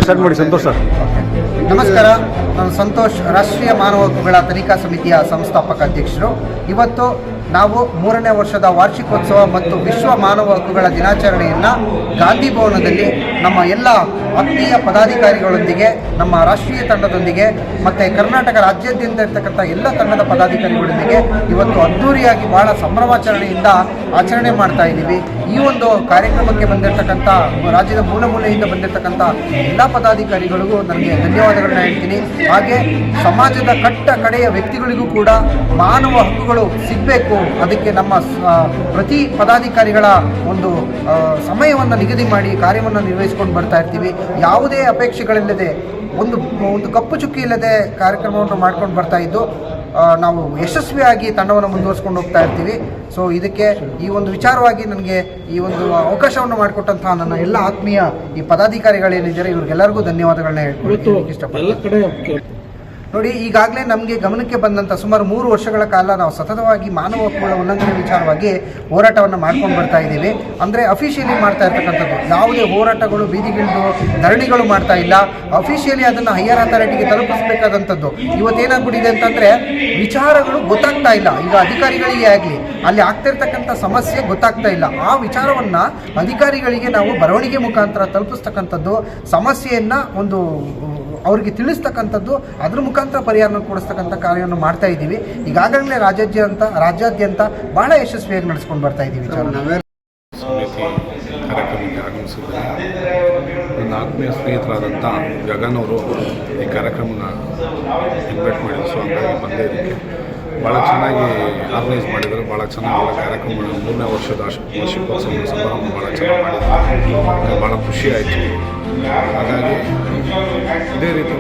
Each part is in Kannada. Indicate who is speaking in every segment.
Speaker 1: ಸ್ಟಾರ್ಟ್ ಮಾಡಿ ಸಂತೋಷ್ ಸರ್.
Speaker 2: ನಮಸ್ಕಾರ, ನಾನು ಸಂತೋಷ್, ರಾಷ್ಟ್ರೀಯ ಮಾನವ ಹಕ್ಕುಗಳ ತನಿಖಾ ಸಮಿತಿಯ ಸಂಸ್ಥಾಪಕ ಅಧ್ಯಕ್ಷರು. ಇವತ್ತು ನಾವು 3ನೇ ವರ್ಷದ ವಾರ್ಷಿಕೋತ್ಸವ ಮತ್ತು ವಿಶ್ವ ಮಾನವ ಹಕ್ಕುಗಳ ದಿನಾಚರಣೆಯನ್ನು ಗಾಂಧಿ ಭವನದಲ್ಲಿ ನಮ್ಮ ಎಲ್ಲ ಆತ್ಮೀಯ ಪದಾಧಿಕಾರಿಗಳೊಂದಿಗೆ, ನಮ್ಮ ರಾಷ್ಟ್ರೀಯ ತಂಡದೊಂದಿಗೆ ಮತ್ತು ಕರ್ನಾಟಕ ರಾಜ್ಯಾದ್ಯಂತ ಇರ್ತಕ್ಕಂಥ ಎಲ್ಲ ತಂಡದ ಪದಾಧಿಕಾರಿಗಳೊಂದಿಗೆ ಇವತ್ತು ಅದ್ಧೂರಿಯಾಗಿ ಭಾಳ ಸಂಭ್ರಮಾಚರಣೆಯಿಂದ ಆಚರಣೆ ಮಾಡ್ತಾ ಇದ್ದೀವಿ. ಈ ಒಂದು ಕಾರ್ಯಕ್ರಮಕ್ಕೆ ಬಂದಿರತಕ್ಕಂಥ ರಾಜ್ಯದ ಮೂಲೆ ಮೂಲೆಯಿಂದ ಬಂದಿರತಕ್ಕಂಥ ಎಲ್ಲ ಪದಾಧಿಕಾರಿಗಳಿಗೂ ನನಗೆ ಧನ್ಯವಾದಗಳನ್ನ ಹೇಳ್ತೀನಿ. ಹಾಗೆ ಸಮಾಜದ ಕಡೆಯ ವ್ಯಕ್ತಿಗಳಿಗೂ ಕೂಡ ಮಾನವ ಹಕ್ಕುಗಳು ಸಿಗಬೇಕು, ಅದಕ್ಕೆ ನಮ್ಮ ಪ್ರತಿ ಪದಾಧಿಕಾರಿಗಳ ಒಂದು ಸಮಯವನ್ನು ನಿಗದಿ ಮಾಡಿ ಕಾರ್ಯವನ್ನು ನಿರ್ವಹಿಸ್ಕೊಂಡು ಬರ್ತಾ ಇರ್ತೀವಿ. ಯಾವುದೇ ಅಪೇಕ್ಷೆಗಳಿಲ್ಲದೆ ಒಂದು ಕಪ್ಪು ಚುಕ್ಕಿ ಇಲ್ಲದೆ ಕಾರ್ಯಕ್ರಮವನ್ನು ಮಾಡ್ಕೊಂಡು ಬರ್ತಾ ಇದ್ದು ನಾವು ಯಶಸ್ವಿಯಾಗಿ ತಂಡವನ್ನು ಮುಂದುವರಿಸ್ಕೊಂಡು ಹೋಗ್ತಾ ಇರ್ತೀವಿ. ಸೊ ಇದಕ್ಕೆ ಈ ಒಂದು ವಿಚಾರವಾಗಿ ನನಗೆ ಈ ಒಂದು ಅವಕಾಶವನ್ನು ಮಾಡಿಕೊಟ್ಟಂತಹ ನನ್ನ ಎಲ್ಲ ಆತ್ಮೀಯ ಈ ಪದಾಧಿಕಾರಿಗಳೇನಿದ್ದಾರೆ ಇವ್ರಿಗೆಲ್ಲರಿಗೂ ಧನ್ಯವಾದಗಳನ್ನ ಹೇಳ್ಕೊಳ್ತೀನಿ ಇಷ್ಟಪಡ್ತೀನಿ. ನೋಡಿ, ಈಗಾಗಲೇ ನಮಗೆ ಗಮನಕ್ಕೆ ಬಂದಂಥ ಸುಮಾರು 3 ವರ್ಷಗಳ ಕಾಲ ನಾವು ಸತತವಾಗಿ ಮಾನವ ಹಕ್ಕುಗಳ ಉಲ್ಲಂಘನೆ ವಿಚಾರವಾಗಿ ಹೋರಾಟವನ್ನು ಮಾಡ್ಕೊಂಡು ಬರ್ತಾ ಇದ್ದೀವಿ. ಅಂದರೆ ಅಫಿಷಿಯಲಿ ಮಾಡ್ತಾ ಇರ್ತಕ್ಕಂಥದ್ದು, ಯಾವುದೇ ಹೋರಾಟಗಳು, ಬೀದಿಗಿಳಿದು ಧರಣಿಗಳು ಮಾಡ್ತಾ ಇಲ್ಲ. ಅಫಿಷಿಯಲಿ ಅದನ್ನು ಹೈಯರ್ ಅಥಾರಿಟಿಗೆ ತಲುಪಿಸಬೇಕಾದಂಥದ್ದು. ಇವತ್ತೇನಾಗ್ಬಿಟ್ಟಿದೆ ಅಂತಂದರೆ ವಿಚಾರಗಳು ಗೊತ್ತಾಗ್ತಾ ಇಲ್ಲ. ಈಗ ಅಧಿಕಾರಿಗಳಿಗೆ ಆಗಲಿ ಅಲ್ಲಿ ಆಗ್ತಿರ್ತಕ್ಕಂಥ ಸಮಸ್ಯೆ ಗೊತ್ತಾಗ್ತಾ ಇಲ್ಲ. ಆ ವಿಚಾರವನ್ನು ಅಧಿಕಾರಿಗಳಿಗೆ ನಾವು ಬರವಣಿಗೆ ಮುಖಾಂತರ ತಲುಪಿಸ್ತಕ್ಕಂಥದ್ದು, ಸಮಸ್ಯೆಯನ್ನು ಒಂದು ಅವರಿಗೆ ತಿಳಿಸ್ತಕ್ಕಂಥದ್ದು, ಅದ್ರ ಮುಖಾಂತರ ಪರಿಹಾರ ಕೊಡಿಸ್ತಕ್ಕಂಥ ಕಾರ್ಯವನ್ನು ಮಾಡ್ತಾ ಇದ್ದೀವಿ. ಈಗಾಗಲೇ ರಾಜ್ಯಾದ್ಯಂತ ಬಹಳ ಯಶಸ್ವಿಯಾಗಿ ನಡೆಸ್ಕೊಂಡು ಬರ್ತಾ ಇದ್ದೀವಿ.
Speaker 3: ಸಮಿತಿ ಕಾರ್ಯಕ್ರಮಕ್ಕೆ ಆಗಮಿಸಿದ್ದಾರೆ. ನನ್ನ ಆತ್ಮೀಯ ಸ್ನೇಹಿತರಾದಂಥ ಗಗನ್ ಅವರು ಈ ಕಾರ್ಯಕ್ರಮನ ಇನ್ವೈಟ್ ಮಾಡಿದ್ರು. ಸೊ ಹಂಗಾಗಿ ಬಂದೇ ಇದಕ್ಕೆ ಭಾಳ ಚೆನ್ನಾಗಿ ಆರ್ಗನೈಸ್ ಮಾಡಿದರು. ಭಾಳ ಚೆನ್ನಾಗಿ ಒಳ್ಳೆ ಕಾರ್ಯಕ್ರಮಗಳು 3ನೇ ವರ್ಷದ ವಾರ್ಷಿಕೋತ್ಸವ ಸಮಾರಂಭ ಭಾಳ ಚೆನ್ನಾಗಿ ಮಾಡಿದ್ದಾರೆ. ಭಾಳ ಖುಷಿ ಆಯಿತು. ಹಾಗಾಗಿ ಇದೇ ರೀತಿ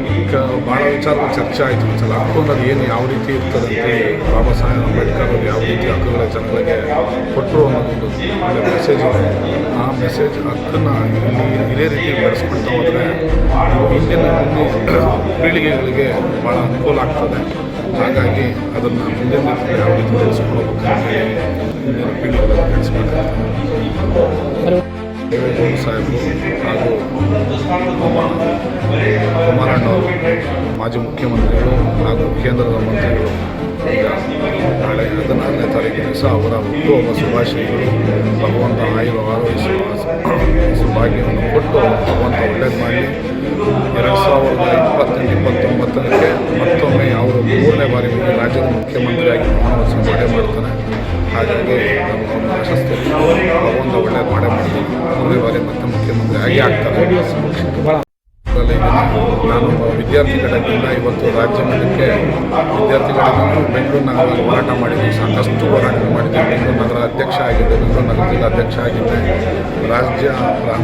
Speaker 3: ಭಾಳ ವಿಚಾರಗಳು ಚರ್ಚೆ ಆಯಿತು. ಒಂದ್ಸಲ ಹಕ್ಕು ಅನ್ನೋದು ಏನು, ಯಾವ ರೀತಿ ಇರ್ತದೆ ಅಂತೇಳಿ ಬಾಬಾ ಸಾಹೇಬ್ ಅಂಬೇಡ್ಕರ್ ಅವರು ಯಾವ ರೀತಿ ಹಕ್ಕುಗಳ ಜನಗಳಿಗೆ ಕೊಟ್ಟರು ಅನ್ನೋದೊಂದು ಒಳ್ಳೆ ಮೆಸೇಜ್ ಇದೆ. ಆ ಮೆಸೇಜ್ ಹಕ್ಕನ್ನು ಇದೇ ರೀತಿ ಬೆಳೆಸ್ಕೊಳ್ತಾ ಹೋದರೆ ಹಿಂದಿನ ಪೀಳಿಗೆಗಳಿಗೆ ಭಾಳ ಅನುಕೂಲ ಆಗ್ತದೆ. ಹಾಗಾಗಿ ಅದನ್ನು ಮುಂದಿನ ಯಾವ ರೀತಿ ಬೆಳೆಸ್ಕೊಳ್ಬೇಕಂತೇಳಿ ಹಿಂದಿನ ಪೀಳಿಗೆಗಳಿಗೆ ಬೆಳೆಸ್ಬೇಕಾಗ್ತದೆ. ದೇವೇಗೌಡ ಸಾಹೇಬರು ಹಾಗೂ ಕುಮಾರಣ್ಣವರು ಮಾಜಿ ಮುಖ್ಯಮಂತ್ರಿಗಳು ಹಾಗೂ ಕೇಂದ್ರದ ಮಂತ್ರಿಗಳು ಈಗ ನಾಳೆ 14ನೇ ತಾರೀಕು ದಿವಸ ಅವರ ಹುಟ್ಟುಹಬ್ಬ ಶುಭಾಶಯಗಳು. ಭಗವಂತ ಆಯುರ ಆರೋಗ್ಯ ಭಾಗ್ಯವನ್ನು ಕೊಟ್ಟು ಭಗವಂತ ಒಳ್ಳೇದು ಮಾಡಲಿ. 2028-29ಕ್ಕೆ ಮತ್ತೊಮ್ಮೆ ಅವರು 3ನೇ ಬಾರಿ ರಾಜ್ಯದ ಮುಖ್ಯಮಂತ್ರಿಯಾಗಿ ಪ್ರಮಾಣವಚನ ಮಾಡ್ತಾರೆ. ಹಾಗಾಗಿ ನಾವು ಆಶಿಸ್ತೀವಿ ಭಗವಂತ ಒಳ್ಳೇದು ಮಾಡ್ತೀವಿ. 3ನೇ ಬಾರಿ ಮತ್ತೆ ಮುಖ್ಯಮಂತ್ರಿ ಆಗಿ ಆಗ್ತಾರೆ. ನಾನು ವಿದ್ಯಾರ್ಥಿ ಘಟಕದಿಂದ ಇವತ್ತು ರಾಜ್ಯ ಮಟ್ಟಕ್ಕೆ ವಿದ್ಯಾರ್ಥಿಗಳನ್ನು ಬೆಂಗಳೂರು ನಗರದಲ್ಲಿ ಹೋರಾಟ ಮಾಡಿದ್ವಿ. ಸಾಕಷ್ಟು ಹೋರಾಟ ಮಾಡಿದ್ದೆ. ಬೆಂಗಳೂರು ನಗರ ಅಧ್ಯಕ್ಷ ಆಗಿದ್ದೆ, ಬೆಂಗಳೂರು ನಗರ ಜಿಲ್ಲಾ ಅಧ್ಯಕ್ಷ ಆಗಿದ್ದೆ, ರಾಜ್ಯ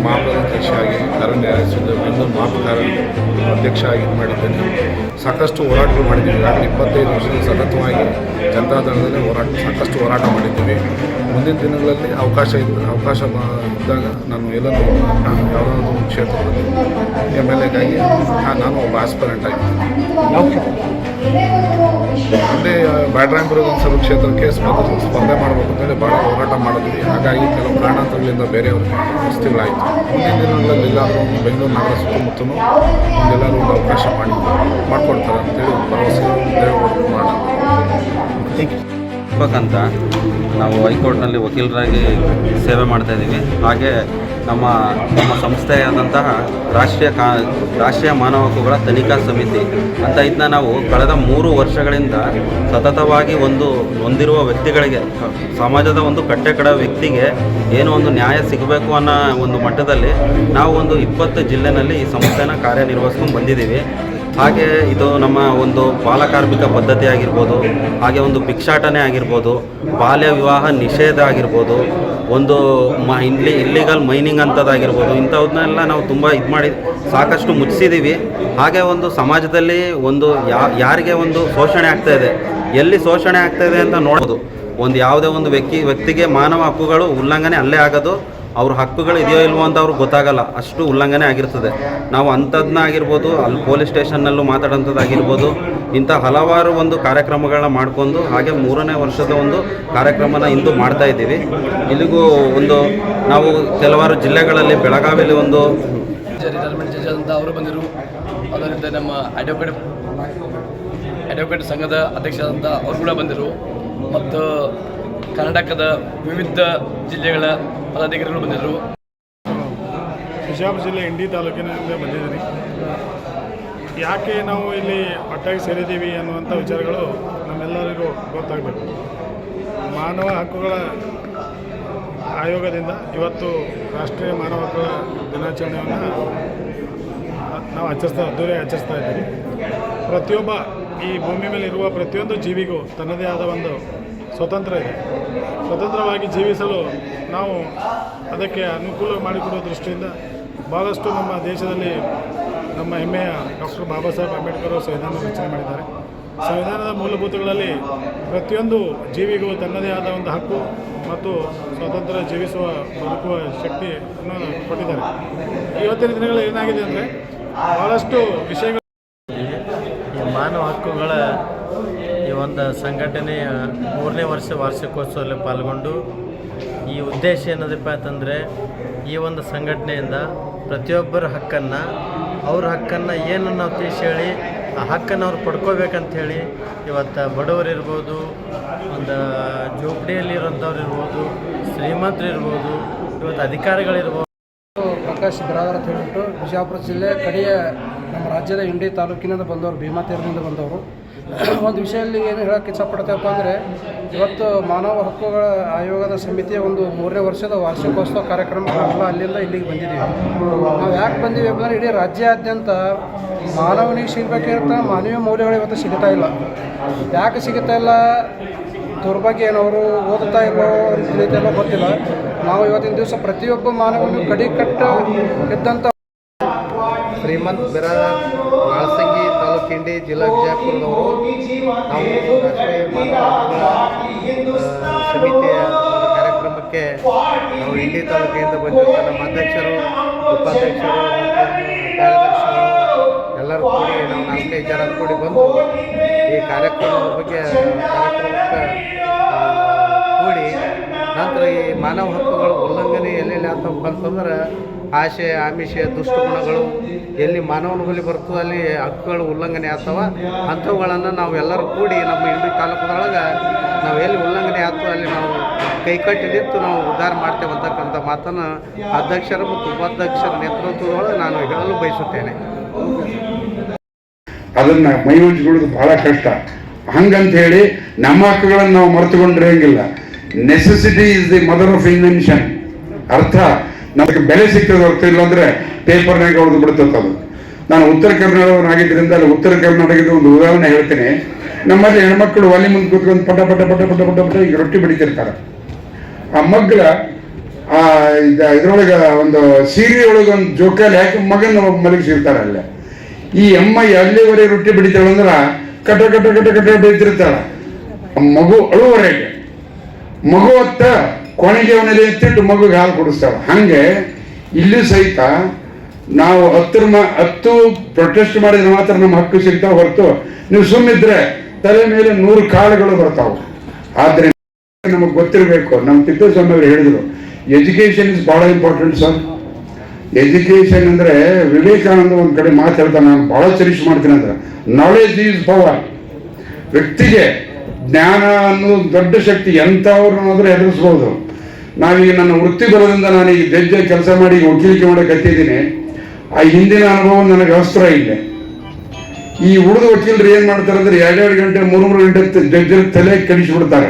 Speaker 3: ಮಹಾಪ್ರದೇಶ ಆಗಿ ಕಾರ್ಯನಿರ್ವಹಿಸಿದ್ದೆ, ಬೆಂಗಳೂರು ಮಹಾಪ್ರಕಾರ ಅಧ್ಯಕ್ಷ ಆಗಿ ಮಾಡಿದ್ದೇನೆ. ಸಾಕಷ್ಟು ಹೋರಾಟಗಳು ಮಾಡಿದ್ದೀವಿ. ಈಗಾಗಲೇ 25 ವರ್ಷದ ಸತತವಾಗಿ ಜನತಾದಳದಲ್ಲಿ ಸಾಕಷ್ಟು ಹೋರಾಟ ಮಾಡಿದ್ದೀವಿ. ಮುಂದಿನ ದಿನಗಳಲ್ಲಿ ಅವಕಾಶ ಇದ್ದಾಗ ನಾನು ಎಲ್ಲರೂ ಯಾವುದಾದ್ರೂ ಕ್ಷೇತ್ರದಲ್ಲಿ MLA-ಗಾಗಿ ನಾನು ಒಬ್ಬ ಆಸ್ಪರೆಂಟ್ ಆಗಿದ್ದೀನಿ. ಅಲ್ಲೇ ಬ್ಯಾಡ್ರಾಯನಪುರ ವಿಧಾನಸಭಾ ಕ್ಷೇತ್ರಕ್ಕೆ ಸ್ಪರ್ಧೆ ಮಾಡಬೇಕು ಅಂತೇಳಿ ಭಾಳ ಹೋರಾಟ ಮಾಡಿದ್ವಿ. ಹಾಗಾಗಿ ಕೆಲವು ಕಾರಣಾಂತರಗಳಿಂದ ಬೇರೆಯವ್ರಿಗೆ ಪರಿಸ್ಥಿತಿಗಳಾಯಿತು. ಮುಂದಿನ ದಿನಗಳಲ್ಲಿ ಎಲ್ಲರೂ ಬೆಂಗಳೂರು ನಗರ ಸುತ್ತಮುತ್ತಲೂ ಎಲ್ಲರೂ ಒಂದು ಅವಕಾಶ ಮಾಡಿಕೊಡ್ತಾರೆ ಅಂತೇಳಿ ಭರವಸೆ ದೇವೇಗೌಡರು ಮಾಡೋಣ.
Speaker 4: ಅಂತ ನಾವು ಹೈಕೋರ್ಟ್ನಲ್ಲಿ ವಕೀಲರಾಗಿ ಸೇವೆ ಮಾಡ್ತಾಯಿದ್ದೀವಿ. ಹಾಗೆ ನಮ್ಮ ಸಂಸ್ಥೆಯಾದಂತಹ ರಾಷ್ಟ್ರೀಯ ಮಾನವ ಹಕ್ಕುಗಳ ತನಿಖಾ ಸಮಿತಿ ಅಂತ ಇದನ್ನ ನಾವು ಕಳೆದ 3 ವರ್ಷಗಳಿಂದ ಸತತವಾಗಿ ಹೊಂದಿರುವ ವ್ಯಕ್ತಿಗಳಿಗೆ, ಸಮಾಜದ ಒಂದು ಕಟ್ಟೆಕಡ ವ್ಯಕ್ತಿಗೆ ಏನೋ ಒಂದು ನ್ಯಾಯ ಸಿಗಬೇಕು ಅನ್ನೋ ಒಂದು ಮಟ್ಟದಲ್ಲಿ ನಾವು 20 ಜಿಲ್ಲೆನಲ್ಲಿ ಈ ಸಂಸ್ಥೆನ ಕಾರ್ಯನಿರ್ವಹಿಸ್ಕೊಂಡು ಬಂದಿದ್ದೀವಿ. ಹಾಗೆ ಇದು ನಮ್ಮ ಒಂದು ಬಾಲಕಾರ್ಮಿಕ ಪದ್ಧತಿ ಆಗಿರ್ಬೋದು, ಹಾಗೆ ಒಂದು ಭಿಕ್ಷಾಟನೆ ಆಗಿರ್ಬೋದು, ಬಾಲ್ಯ ವಿವಾಹ ನಿಷೇಧ ಆಗಿರ್ಬೋದು, ಒಂದು ಇಲ್ಲಿಗಲ್ ಮೈನಿಂಗ್ ಅಂಥದ್ದಾಗಿರ್ಬೋದು, ಇಂಥವನ್ನೆಲ್ಲ ನಾವು ತುಂಬ ಮಾಡಿ ಸಾಕಷ್ಟು ಮುಚ್ಚಿಸಿದ್ದೀವಿ. ಹಾಗೆ ಒಂದು ಸಮಾಜದಲ್ಲಿ ಯಾರಿಗೆ ಒಂದು ಶೋಷಣೆ ಆಗ್ತಾಯಿದೆ, ಎಲ್ಲಿ ಶೋಷಣೆ ಆಗ್ತಾಯಿದೆ ಅಂತ ನೋಡ್ಬೋದು. ಯಾವುದೇ ಒಂದು ವ್ಯಕ್ತಿಗೆ ಮಾನವ ಹಕ್ಕುಗಳು ಉಲ್ಲಂಘನೆ ಅಲ್ಲೇ ಆಗೋದು, ಅವ್ರ ಹಕ್ಕುಗಳು ಇದೆಯೋ ಇಲ್ವೋ ಅಂತ ಅವ್ರಿಗೆ ಗೊತ್ತಾಗಲ್ಲ, ಅಷ್ಟು ಉಲ್ಲಂಘನೆ ಆಗಿರ್ತದೆ. ನಾವು ಅಂಥದ್ದನ್ನ ಆಗಿರ್ಬೋದು, ಅಲ್ಲಿ ಪೊಲೀಸ್ ಸ್ಟೇಷನ್ನಲ್ಲೂ ಮಾತಾಡೋಂಥದ್ದಾಗಿರ್ಬೋದು, ಇಂಥ ಹಲವಾರು ಒಂದು ಕಾರ್ಯಕ್ರಮಗಳನ್ನ ಮಾಡಿಕೊಂಡು ಹಾಗೆ 3ನೇ ವರ್ಷದ ಒಂದು ಕಾರ್ಯಕ್ರಮನ ಇಂದು ಮಾಡ್ತಾಯಿದ್ದೀವಿ. ಇಲ್ಲಿಗೂ ನಾವು ಕೆಲವಾರು ಜಿಲ್ಲೆಗಳಲ್ಲಿ, ಬೆಳಗಾವಿಯಲ್ಲಿ
Speaker 1: ರಿಟೈರ್ಮೆಂಟ್ ಜಡ್ಜ್ ಅಂತ ಅವರು ಬಂದರು. ಅದರಿಂದ ನಮ್ಮ ಅಡ್ವೊಕೇಟ್ ಸಂಘದ ಅಧ್ಯಕ್ಷರಾದಂಥ ಅವರು ಕೂಡ ಬಂದರು. ಮತ್ತು ಕರ್ನಾಟಕದ ವಿವಿಧ ಜಿಲ್ಲೆಗಳ ಪದಾಧಿಕಾರಿಗಳು ಬಂದಿದ್ದರು.
Speaker 5: ಬಿಜಾಪುರ ಜಿಲ್ಲೆ ಇಂಡಿ ತಾಲೂಕಿನಿಂದ ಬಂದಿದ್ದೀನಿ. ಯಾಕೆ ನಾವು ಇಲ್ಲಿ ಒಟ್ಟಾಗಿ ಸೇರಿದ್ದೀವಿ ಅನ್ನುವಂಥ ವಿಚಾರಗಳು ನಮ್ಮೆಲ್ಲರಿಗೂ ಗೊತ್ತಾಗಬೇಕು. ಮಾನವ ಹಕ್ಕುಗಳ ಆಯೋಗದಿಂದ ಇವತ್ತು ರಾಷ್ಟ್ರೀಯ ಮಾನವ ಹಕ್ಕುಗಳ ದಿನಾಚರಣೆಯನ್ನು ನಾವು ಅದ್ದೂರಿ ಆಚರಿಸ್ತಾ ಇದ್ದೀವಿ. ಪ್ರತಿಯೊಬ್ಬ ಈ ಭೂಮಿ ಮೇಲೆ ಇರುವ ಪ್ರತಿಯೊಂದು ಜೀವಿಗೂ ತನ್ನದೇ ಆದ ಒಂದು ಸ್ವತಂತ್ರ ಇದೆ. ಸ್ವತಂತ್ರವಾಗಿ ಜೀವಿಸಲು ನಾವು ಅದಕ್ಕೆ ಅನುಕೂಲ ಮಾಡಿಕೊಡುವ ದೃಷ್ಟಿಯಿಂದ ಭಾಳಷ್ಟು ನಮ್ಮ ದೇಶದಲ್ಲಿ ನಮ್ಮ ಹೆಮ್ಮೆಯ ಡಾಕ್ಟರ್ ಬಾಬಾ ಸಾಹೇಬ್ ಅಂಬೇಡ್ಕರ್ ಅವರು ಸಂವಿಧಾನ ರಚನೆ ಮಾಡಿದ್ದಾರೆ. ಸಂವಿಧಾನದ ಮೂಲಭೂತಗಳಲ್ಲಿ ಪ್ರತಿಯೊಂದು ಜೀವಿಗೂ ತನ್ನದೇ ಆದ ಒಂದು ಹಕ್ಕು ಮತ್ತು ಸ್ವತಂತ್ರ ಜೀವಿಸುವ ಬದುಕುವ ಶಕ್ತಿಯನ್ನು ಕೊಟ್ಟಿದ್ದಾರೆ. ಇವತ್ತಿನ ದಿನಗಳಲ್ಲಿ ಏನಾಗಿದೆ ಅಂದರೆ ಭಾಳಷ್ಟು ವಿಷಯಗಳು
Speaker 6: ಈ ಮಾನವ ಹಕ್ಕುಗಳ ಈ ಒಂದು ಸಂಘಟನೆಯ 3ನೇ ವರ್ಷ ವಾರ್ಷಿಕೋತ್ಸವದಲ್ಲಿ ಪಾಲ್ಗೊಂಡು ಈ ಉದ್ದೇಶ ಏನದಪ್ಪ ಅಂತಂದರೆ ಈ ಒಂದು ಸಂಘಟನೆಯಿಂದ ಪ್ರತಿಯೊಬ್ಬರ ಹಕ್ಕನ್ನು ಅವ್ರ ಹಕ್ಕನ್ನು ಏನು ನಾವು ತಿಳಿಸಿ ಹೇಳಿ ಆ ಹಕ್ಕನ್ನು ಅವ್ರು ಪಡ್ಕೋಬೇಕಂಥೇಳಿ ಇವತ್ತು ಬಡವರಿರ್ಬೋದು, ಒಂದು ಜೋಪಡಿಯಲ್ಲಿರೋಂಥವ್ರು ಇರ್ಬೋದು, ಶ್ರೀಮಂತರು ಇರ್ಬೋದು, ಇವತ್ತು ಅಧಿಕಾರಿಗಳಿರ್ಬೋದು.
Speaker 7: ಪ್ರಕಾಶ್ ಬಿರಾದರ್ ಅಂತ ಹೇಳ್ಬಿಟ್ಟು ಬಿಜಾಪುರ ಜಿಲ್ಲೆ ಕಡೆಯ ನಮ್ಮ ರಾಜ್ಯದ ಇಂಡಿ ತಾಲೂಕಿನಿಂದ ಬಂದವರು, ಭೀಮಾ ತೀರದಿಂದ ಬಂದವರು. ಒಂದು ವಿಷಯದಲ್ಲಿ ಏನು ಹೇಳೋಕ್ಕೆ ಇಷ್ಟಪಡ್ತೇವಪ್ಪ ಅಂದರೆ ಇವತ್ತು ಮಾನವ ಹಕ್ಕುಗಳ ಆಯೋಗದ ಸಮಿತಿಯ ಒಂದು 3ನೇ ವರ್ಷದ ವಾರ್ಷಿಕೋತ್ಸವ ಕಾರ್ಯಕ್ರಮಗಳೆಲ್ಲ ಅಲ್ಲಿಂದ ಇಲ್ಲಿಗೆ ಬಂದಿದ್ದೀವಿ. ನಾವು ಯಾಕೆ ಬಂದೀವಿ ಅಂದರೆ ಇಡೀ ರಾಜ್ಯಾದ್ಯಂತ ಮಾನವನಿಗೆ ಸಿಗಬೇಕಿರ್ತ ಮಾನವೀಯ ಮೌಲ್ಯಗಳು ಇವತ್ತು ಸಿಗ್ತಾ ಇಲ್ಲ. ಯಾಕೆ ಸಿಗ್ತಾ ಇಲ್ಲ? ದೌರ್ಭಾಗ್ಯ ಏನವರು ಓದುತ್ತಾ ಇರೋ ರೀತಿಯೆಲ್ಲ ಗೊತ್ತಿಲ್ಲ. ನಾವು ಇವತ್ತಿನ ದಿವಸ ಪ್ರತಿಯೊಬ್ಬ ಮಾನವನು ಕಡಿಕಟ್ಟ ಇದ್ದಂಥ
Speaker 2: ಶ್ರೀಮಂತ್ ಬಿರಾದರ್ ಮಾಳಸಂಗಿ ತಾಲೂಕು ಇಂಡಿ ಜಿಲ್ಲಾ ಬಿಜಾಪುರದವರು. ನಾವು ರಾಷ್ಟ್ರೀಯ ಮಾನವ ಸಮಿತಿಯ ಕಾರ್ಯಕ್ರಮಕ್ಕೆ ನಾವು ಇಂಡಿ ತಾಲೂಕಿನಿಂದ ಬಂದಿರುವ ನಮ್ಮ ಅಧ್ಯಕ್ಷರು, ಉಪಾಧ್ಯಕ್ಷರು ಮತ್ತು ಕಾರ್ಯದರ್ಶಿಗಳು ಎಲ್ಲರೂ ಕೂಡಿ ನಾವು 4-5 ಜನ ಕೂಡಿ ಬಂದು ಈ ಕಾರ್ಯಕ್ರಮದ ಬಗ್ಗೆ ಕಾರ್ಯಕ್ರಮಕ್ಕೆ ಕೂಡಿ ನಂತರ ಈ ಮಾನವ ಹಕ್ಕುಗಳ ಉಲ್ಲಂಘನೆ ಎಲ್ಲೆಲ್ಲಿ ಆಗ್ತಪ್ಪ ಅಂತಂದ್ರೆ ಆಶೆ ಆಮಿಷ ದುಷ್ಟಗುಣಗಳು ಎಲ್ಲಿ ಮಾನವನ ಹುಲಿ ಬರ್ತದೆ ಅಲ್ಲಿ ಹಕ್ಕುಗಳು ಉಲ್ಲಂಘನೆ ಆಗ್ತವ. ಅಂಥವುಗಳನ್ನು ನಾವು ಎಲ್ಲರೂ ಕೂಡಿ ನಮ್ಮ ಇಂಡಿ ತಾಲೂಕದೊಳಗೆ ನಾವು ಎಲ್ಲಿ ಉಲ್ಲಂಘನೆ ಆಗ್ತವೆ ಅಲ್ಲಿ ನಾವು ಕೈಕಟ್ಟಿ ನಿಂತು ನಾವು ಉದ್ಧಾರ ಮಾಡ್ತೇವೆ ಅಂತಕ್ಕಂಥ ಮಾತನ್ನು ಅಧ್ಯಕ್ಷರು ಮತ್ತು ಉಪಾಧ್ಯಕ್ಷರ ನೇತೃತ್ವದೊಳಗೆ ನಾನು ಹೇಳಲು ಬಯಸುತ್ತೇನೆ.
Speaker 8: ಅದನ್ನು ಮೈವಂಚಿಕೊಳ್ಳೋದು ಭಾಳ ಕಷ್ಟ. ಹಂಗಂತ ಹೇಳಿ ನಮ್ಮ ಹಕ್ಕುಗಳನ್ನು ನಾವು ಮರೆತುಕೊಂಡಿರಂಗಿಲ್ಲ. Necessity is the mother of invention. ಅರ್ಥ ನಮಗೆ ಬೆಲೆ ಸಿಗ್ತದೆ ಹೊರತು ಇಲ್ಲಾಂದರೆ ಪೇಪರ್ನಾಗ ಹೊಡೆದು ಬಿಡ್ತದೆ ಅದು. ನಾನು ಉತ್ತರ ಕರ್ನಾಟಕನಾಗಿದ್ದರಿಂದ ಅಲ್ಲಿ ಉತ್ತರ ಕರ್ನಾಟಕದ ಒಂದು ಉದಾಹರಣೆ ಹೇಳ್ತೀನಿ. ನಮ್ಮಲ್ಲಿ ಹೆಣ್ಮಕ್ಳು ಒಲೆ ಮುಂದೆ ಕೂತ್ಕೊಂಡು ಪಟ ಪಟ ಪಟ ಪಟ ಪಟ ಪಟ ಈಗ ರೊಟ್ಟಿ ಬಡಿತಿರ್ತಾರೆ. ಆ ಮಗ್ಳ ಇದ್ರೊಳಗೆ ಒಂದು ಸೀರೆ ಒಳಗೆ ಒಂದು ಜೋಕಾಲಿ ಹಾಕಿ ಮಗನ ಮಲಗಿಸಿರ್ತಾರೆ ಅಲ್ಲೇ. ಈ ಅಮ್ಮ ಅಲ್ಲಿವರೆಗೆ ರೊಟ್ಟಿ ಬಡಿತಾಳಂದ್ರೆ ಕಟ ಕಟ ಕಟ ಕಟ ಬಡಿತಿರ್ತಾಳ. ಮಗು ಅಳುವರೆಗೆ ಮಗು ಹೊತ್ತ ಕೊನೆಗೆ ಅವನಲ್ಲಿ ಎತ್ತಿಟ್ಟು ಮಗುಗೆ ಹಾಲು ಕುಡಿಸ್ತಾಳೆ. ಹಾಗೆ ಇಲ್ಲೂ ಸಹಿತ ನಾವು 10 ಪ್ರೊಟೆಸ್ಟ್ ಮಾಡಿದ್ರೆ ಮಾತ್ರ ನಮ್ಮ ಹಕ್ಕು ಸಿಗ್ತಾವೆ ಹೊರತು ನೀವು ಸುಮ್ಮಿದ್ರೆ ತಲೆ ಮೇಲೆ 100 ಕಾಳುಗಳು ಬರ್ತಾವೆ. ಆದ್ದರಿಂದ ನಮಗೆ ಗೊತ್ತಿರಬೇಕು. ನಮ್ಮ ತಿಪ್ಪೇಸ್ವಾಮಿ ಅವರು ಹೇಳಿದರು, ಎಜುಕೇಶನ್ ಇಸ್ ಭಾಳ ಇಂಪಾರ್ಟೆಂಟ್ ಸರ್. ಎಜುಕೇಶನ್ ಅಂದರೆ ವಿವೇಕಾನಂದ ಒಂದು ಕಡೆ ಮಾತು ಹೇಳ್ತಾನೆ, ನಾನು ಭಾಳ ಚರಿಷ್ ಮಾಡ್ತೀನಿ ಅಂದ್ರೆ, ನಾಲೆಜ್ ಈಸ್ ಪವರ್. ವ್ಯಕ್ತಿಗೆ ಜ್ಞಾನ ಅನ್ನೋದು ದೊಡ್ಡ ಶಕ್ತಿ. ಎಂಥವ್ರನ್ನಾದ್ರೂ ಎದುರಿಸ್ಬೋದು. ನಾವೀಗ ನನ್ನ ವೃತ್ತಿ ಬರೋದ್ರಿಂದ ನಾನು ಈಗ ಜಡ್ಜ್ ಕೆಲಸ ಮಾಡಿ ವಕೀಲಿಕೆ ಮಾಡಕ್ಕೆ ಹತ್ತಿದ್ದೀನಿ. ಆ ಹಿಂದಿನ ಅನುಭವ ನನಗೆ ಅಸ್ತ್ರ ಇಲ್ಲ. ಈ ಉಳಿದ ವಕೀಲರು ಏನು ಮಾಡ್ತಾರೆ ಅಂದರೆ 2-2 ಗಂಟೆ 3-3 ಗಂಟೆ ಜಡ್ಜರ್ ತಲೆ ಕೆಡಿಸಿಬಿಡ್ತಾರೆ.